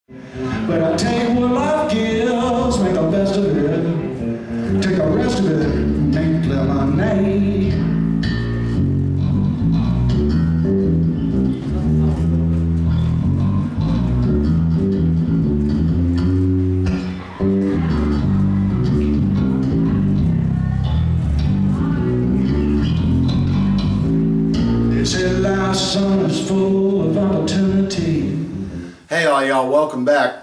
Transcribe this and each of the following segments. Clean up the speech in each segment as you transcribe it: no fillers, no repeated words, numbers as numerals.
But I'll take what life gives, make the best of it, take the rest of it, make lemonade. This last song is full of opportunity. Hey all y'all, welcome back.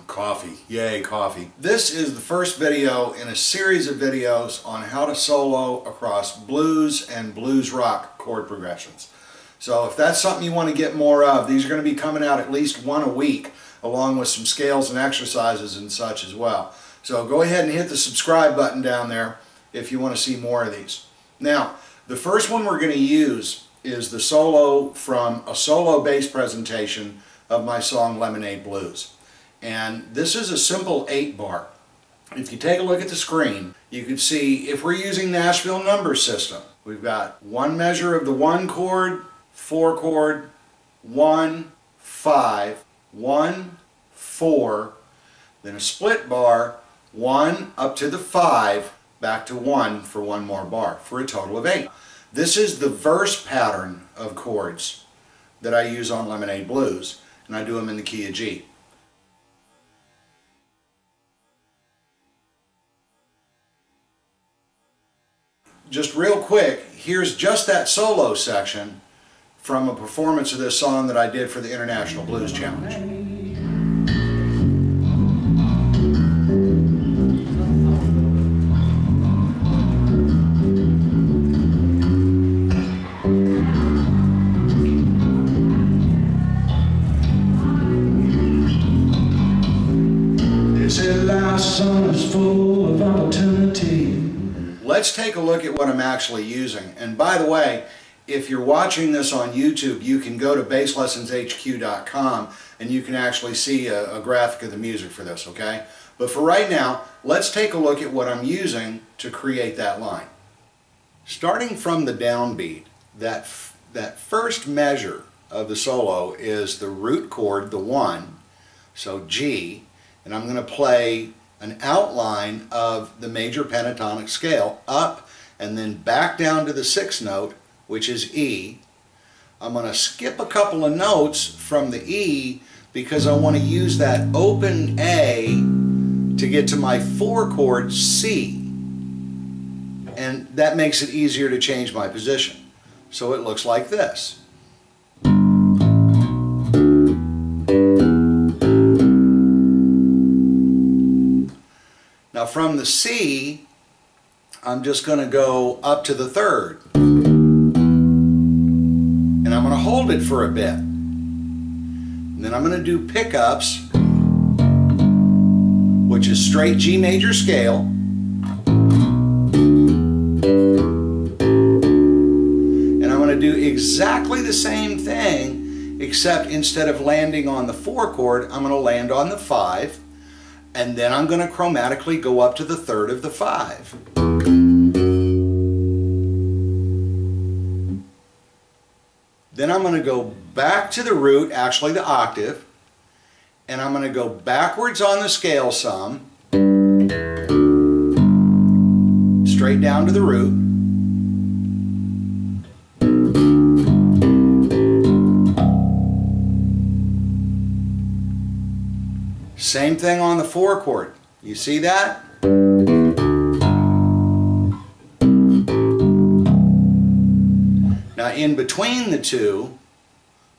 Coffee, yay coffee. This is the first video in a series of videos on how to solo across blues and blues rock chord progressions. So if that's something you want to get more of, these are going to be coming out at least one a week, along with some scales and exercises and such as well. So go ahead and hit the subscribe button down there if you want to see more of these. Now, the first one we're going to use is the solo from a solo bass presentation of my song Lemonade Blues. And this is a simple 8-bar. If you take a look at the screen, you can see if we're using Nashville number system, we've got one measure of the 1 chord, 4 chord, 1, 5, 1, 4, then a split bar, 1 up to the 5, back to 1 for one more bar, for a total of 8. This is the verse pattern of chords that I use on Lemonade Blues, and I do them in the key of G. Just real quick, here's just that solo section from a performance of this song that I did for the International Blues Challenge. Song is full of opportunity. Let's take a look at what I'm actually using. And by the way, if you're watching this on YouTube, you can go to basslessionshq.com and you can actually see a graphic of the music for this, okay? But for right now, let's take a look at what I'm using to create that line. Starting from the downbeat, that first measure of the solo is the root chord, the 1, so G, and I'm going to play an outline of the major pentatonic scale up and then back down to the 6th note, which is E. I'm going to skip a couple of notes from the E because I want to use that open A to get to my 4 chord C, and that makes it easier to change my position. So it looks like this. Now from the C, I'm just going to go up to the 3rd. And I'm going to hold it for a bit. And then I'm going to do pickups, which is straight G major scale. And I'm going to do exactly the same thing, except instead of landing on the 4 chord, I'm going to land on the 5. And then I'm going to chromatically go up to the 3rd of the 5. Then I'm going to go back to the root, actually the octave, and I'm going to go backwards on the scale some, straight down to the root. Same thing on the 4 chord. You see that? Now in between the two,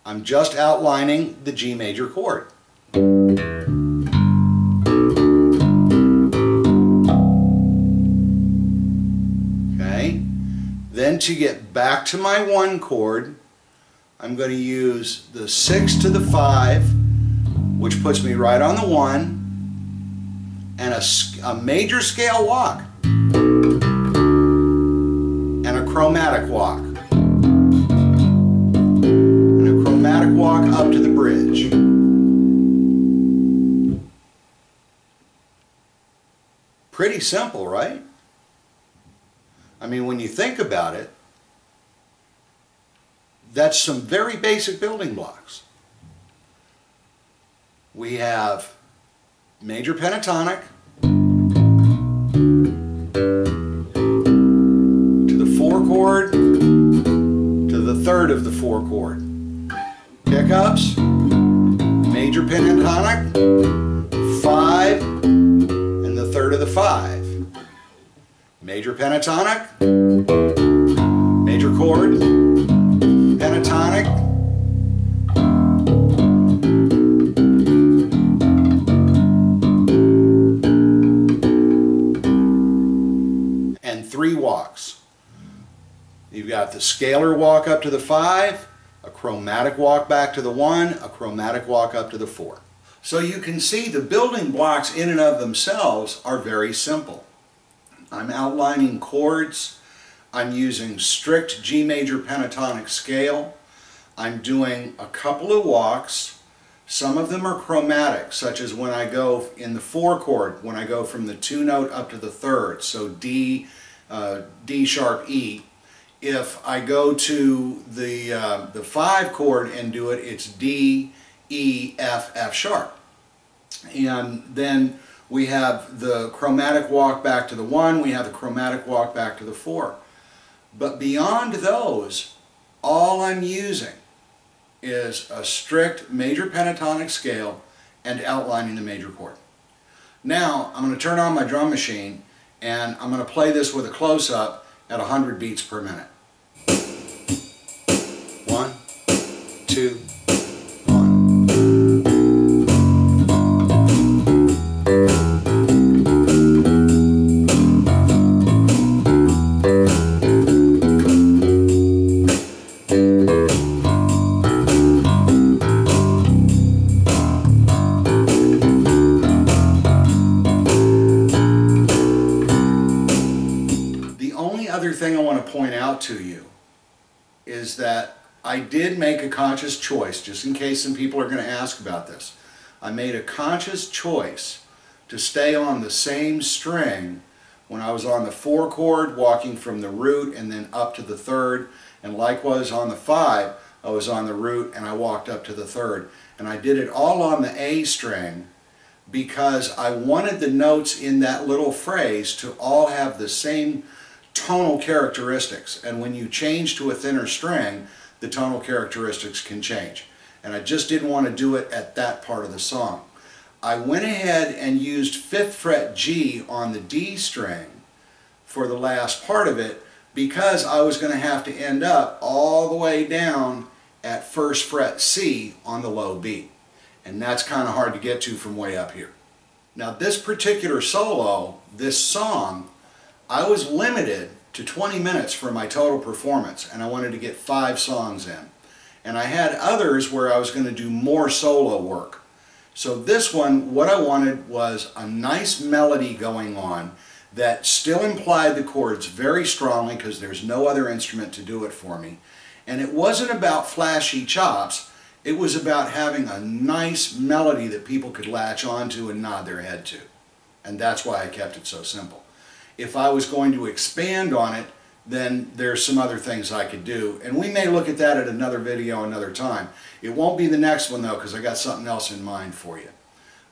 I'm just outlining the G major chord. Okay? Then to get back to my 1 chord, I'm going to use the 6 to the 5, which puts me right on the 1, and a major scale walk, and a chromatic walk, and a chromatic walk up to the bridge. Pretty simple, right? I mean, when you think about it, that's some very basic building blocks. We have major pentatonic to the 4 chord to the 3rd of the 4 chord. Pickups, major pentatonic, 5 and the 3rd of the 5. Major pentatonic, major chord, pentatonic, and 3 walks. You've got the scalar walk up to the 5, a chromatic walk back to the 1, a chromatic walk up to the 4. So you can see the building blocks in and of themselves are very simple. I'm outlining chords. I'm using strict G major pentatonic scale. I'm doing a couple of walks. Some of them are chromatic, such as when I go in the 4 chord, when I go from the 2 note up to the 3rd, so D, D sharp, E. If I go to the 5 chord and do it, it's D, E, F, F sharp. And then we have the chromatic walk back to the 1, we have the chromatic walk back to the 4. But beyond those, all I'm using is a strict major pentatonic scale and outlining the major chord. Now I'm going to turn on my drum machine and I'm going to play this with a close-up at 100 beats per minute. 1, 2, thing I want to point out to you is that I did make a conscious choice, just in case some people are going to ask about this. I made a conscious choice to stay on the same string when I was on the 4 chord, walking from the root and then up to the 3rd, and likewise on the 5, I was on the root and I walked up to the 3rd. And I did it all on the A string because I wanted the notes in that little phrase to all have the same tonal characteristics, and when you change to a thinner string, the tonal characteristics can change. And I just didn't want to do it at that part of the song. I went ahead and used 5th fret G on the D string for the last part of it because I was going to have to end up all the way down at 1st fret C on the low B. And that's kind of hard to get to from way up here. Now this particular solo, this song, I was limited to 20 minutes for my total performance, and I wanted to get 5 songs in. And I had others where I was going to do more solo work. So this one, what I wanted was a nice melody going on that still implied the chords very strongly because there's no other instrument to do it for me. And it wasn't about flashy chops, it was about having a nice melody that people could latch onto and nod their head to. And that's why I kept it so simple. If I was going to expand on it, then there's some other things I could do. And we may look at that at another video another time. It won't be the next one though, because I got something else in mind for you.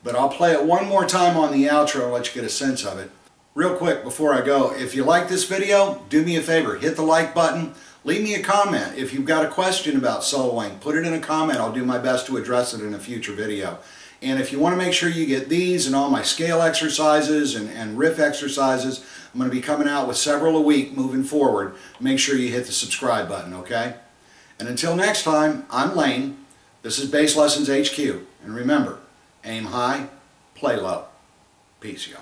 But I'll play it one more time on the outro and let you get a sense of it. Real quick before I go, if you like this video, do me a favor, hit the like button, leave me a comment. If you've got a question about soloing, put it in a comment. I'll do my best to address it in a future video. And if you want to make sure you get these and all my scale exercises and riff exercises, I'm going to be coming out with several a week moving forward. Make sure you hit the subscribe button, okay? And until next time, I'm Lane. This is Bass Lessons HQ. And remember, aim high, play low. Peace, y'all.